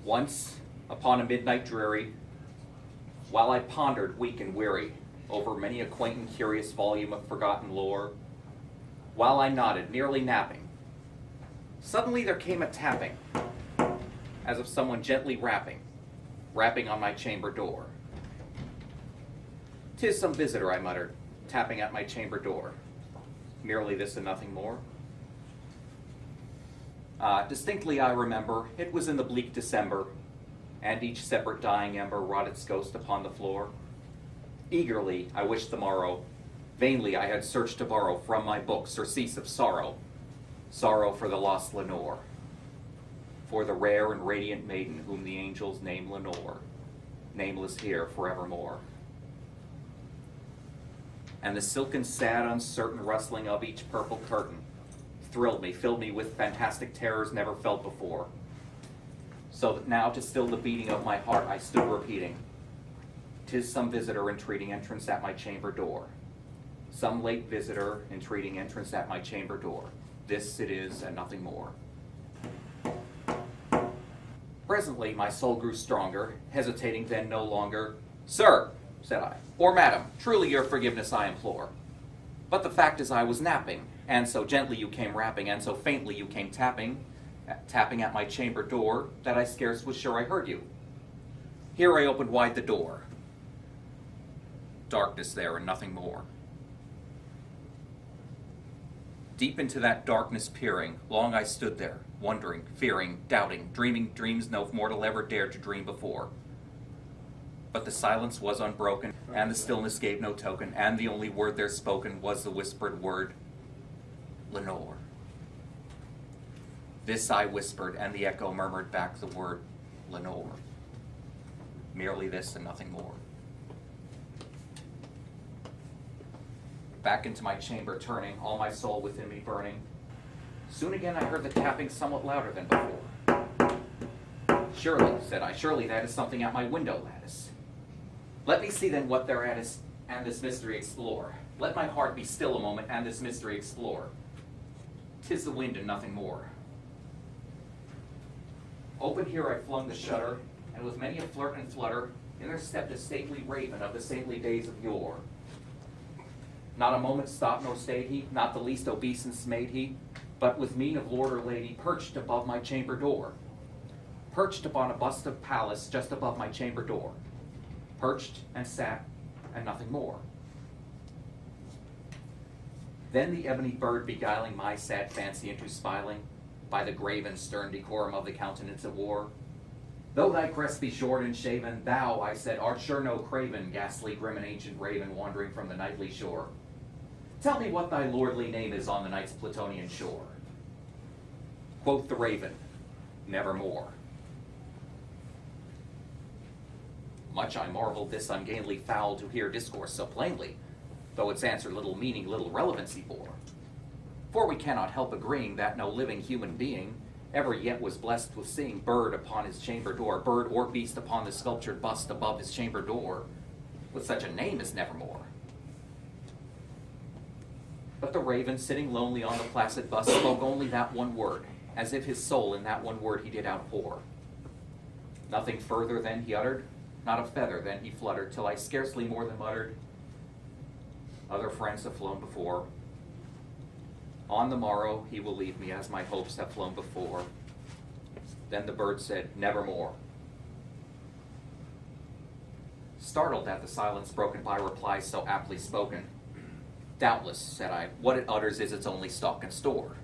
Once, upon a midnight dreary, while I pondered weak and weary over many a quaint and curious volume of forgotten lore, while I nodded, nearly napping, suddenly there came a tapping, as of someone gently rapping on my chamber door. "'Tis some visitor," I muttered, tapping at my chamber door. Merely this and nothing more. Distinctly I remember, it was in the bleak December, and each separate dying ember wrought its ghost upon the floor. Eagerly I wished the morrow, vainly I had searched to borrow from my book surcease of sorrow, sorrow for the lost Lenore, for the rare and radiant maiden whom the angels name Lenore, nameless here forevermore. And the silken, sad, uncertain rustling of each purple curtain thrilled me, filled me with fantastic terrors never felt before, so that now to still the beating of my heart I stood repeating, "'Tis some visitor entreating entrance at my chamber door, some late visitor entreating entrance at my chamber door. This it is and nothing more." Presently my soul grew stronger, hesitating then no longer. "Sir," said I, "or madam, truly your forgiveness I implore. But the fact is I was napping, and so gently you came rapping, and so faintly you came tapping at my chamber door, that I scarce was sure I heard you. Here I opened wide the door. Darkness there and nothing more. Deep into that darkness peering, long I stood there, wondering, fearing, doubting, dreaming dreams no mortal ever dared to dream before. But the silence was unbroken, and the stillness gave no token, and the only word there spoken was the whispered word, Lenore. This I whispered, and the echo murmured back the word, Lenore. Merely this and nothing more. Back into my chamber turning, all my soul within me burning. Soon again I heard the tapping somewhat louder than before. "Surely," said I, "surely that is something at my window lattice. Let me see then what thereat is, and this mystery explore. Let my heart be still a moment, and this mystery explore. 'Tis the wind and nothing more." Open here I flung the shutter, and with many a flirt and flutter, in there stepped a stately raven of the saintly days of yore. Not a moment stopped nor stayed he, not the least obeisance made he, but with mien of lord or lady perched above my chamber door. Perched upon a bust of Pallas just above my chamber door. Perched and sat, and nothing more. Then the ebony bird beguiling my sad fancy into smiling, by the grave and stern decorum of the countenance it wore. "Though thy crest be short and shaven, thou," I said, "art sure no craven, ghastly, grim, and ancient raven wandering from the nightly shore. Tell me what thy lordly name is on the night's Plutonian shore." Quoth the raven, "Nevermore." Much I marveled this ungainly fowl to hear discourse so plainly, though its answer little meaning, little relevancy bore. For we cannot help agreeing that no living human being ever yet was blessed with seeing bird upon his chamber door, bird or beast upon the sculptured bust above his chamber door, with such a name as Nevermore. But the raven, sitting lonely on the placid bust, spoke only that one word, as if his soul in that one word he did outpour. Nothing further then he uttered, not a feather then he fluttered, till I scarcely more than muttered, "Other friends have flown before. On the morrow he will leave me as my hopes have flown before." Then the bird said, "Nevermore." Startled at the silence broken by replies so aptly spoken, "Doubtless," said I, "what it utters is its only stock and store,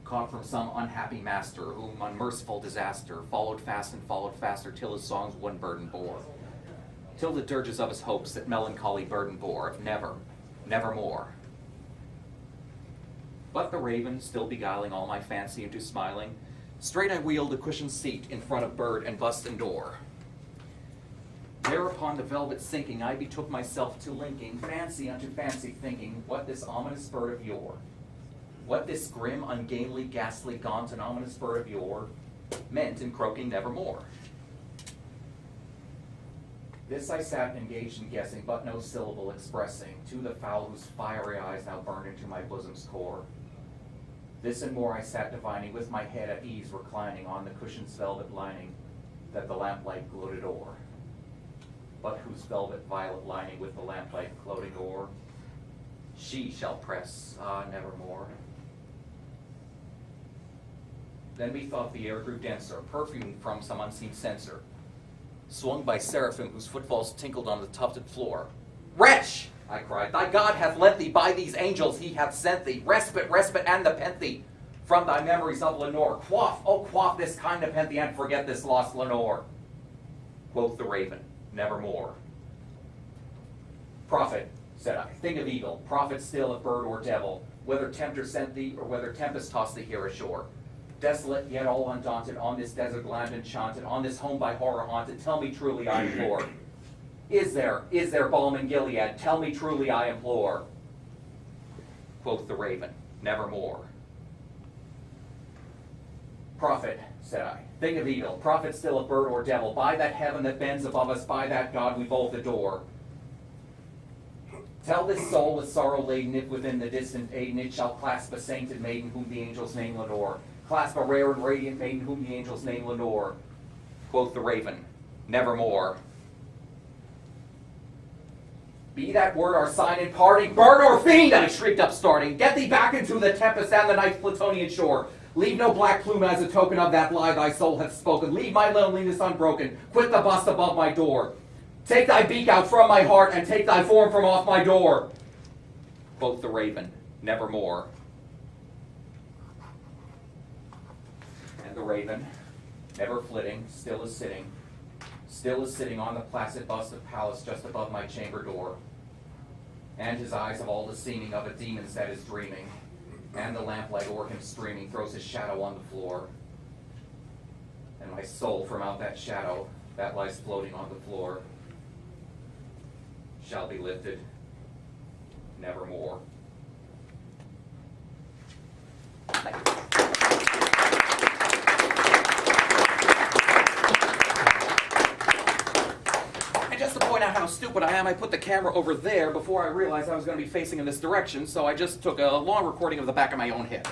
caught from some unhappy master, whom unmerciful disaster followed fast and followed faster, till his songs one burden bore, till the dirges of his hopes that melancholy burden bore, of never, nevermore." But the raven, still beguiling all my fancy into smiling, straight I wheeled a cushioned seat in front of bird and bust and door. There upon the velvet sinking, I betook myself to linking fancy unto fancy, thinking what this ominous bird of yore, what this grim, ungainly, ghastly, gaunt, and ominous bird of yore meant in croaking nevermore. This I sat engaged in guessing, but no syllable expressing to the fowl whose fiery eyes now burned into my bosom's core. This and more I sat divining, with my head at ease reclining on the cushion's velvet lining, that the lamplight gloated o'er, but whose velvet violet lining with the lamplight gloating o'er, she shall press, nevermore. Then methought the air grew denser, perfumed from some unseen censer, swung by seraphim whose footfalls tinkled on the tufted floor. Wretch! I cried, thy God hath lent thee, by these angels he hath sent thee, respite, and nepenthe, from thy memories of Lenore. Quaff, oh quaff this kind nepenthe, and forget this lost Lenore. Quoth the raven, nevermore. Prophet, said I, thing of evil, prophet still of bird or devil, whether tempter sent thee, or whether tempest tossed thee here ashore. Desolate, yet all undaunted, on this desert land enchanted, on this home by horror haunted, tell me truly, I implore. Is there balm in Gilead? Tell me truly, I implore. Quoth the raven, nevermore. Prophet, said I, thing of evil, prophet still of bird or devil, by that heaven that bends above us, by that God we both adore. Tell this soul with sorrow laden, if within the distant Aden it shall clasp a sainted maiden whom the angels name Lenore. Clasp a rare and radiant maiden whom the angels name Lenore. Quoth the raven, nevermore. Be that word our sign in parting, bird or fiend, I shrieked upstarting. Get thee back into the tempest and the night's Plutonian shore. Leave no black plume as a token of that lie thy soul hath spoken. Leave my loneliness unbroken. Quit the bust above my door. Take thy beak out from my heart, and take thy form from off my door. Quoth the raven, nevermore. And the raven, never flitting, still is sitting on the placid bust of Pallas just above my chamber door. And his eyes have all the seeming of a demon's that is dreaming, and the lamplight o'er him streaming throws his shadow on the floor. And my soul from out that shadow that lies floating on the floor shall be lifted nevermore. Thank you. And just to point out how stupid I am, I put the camera over there before I realized I was going to be facing in this direction, so I just took a long recording of the back of my own head.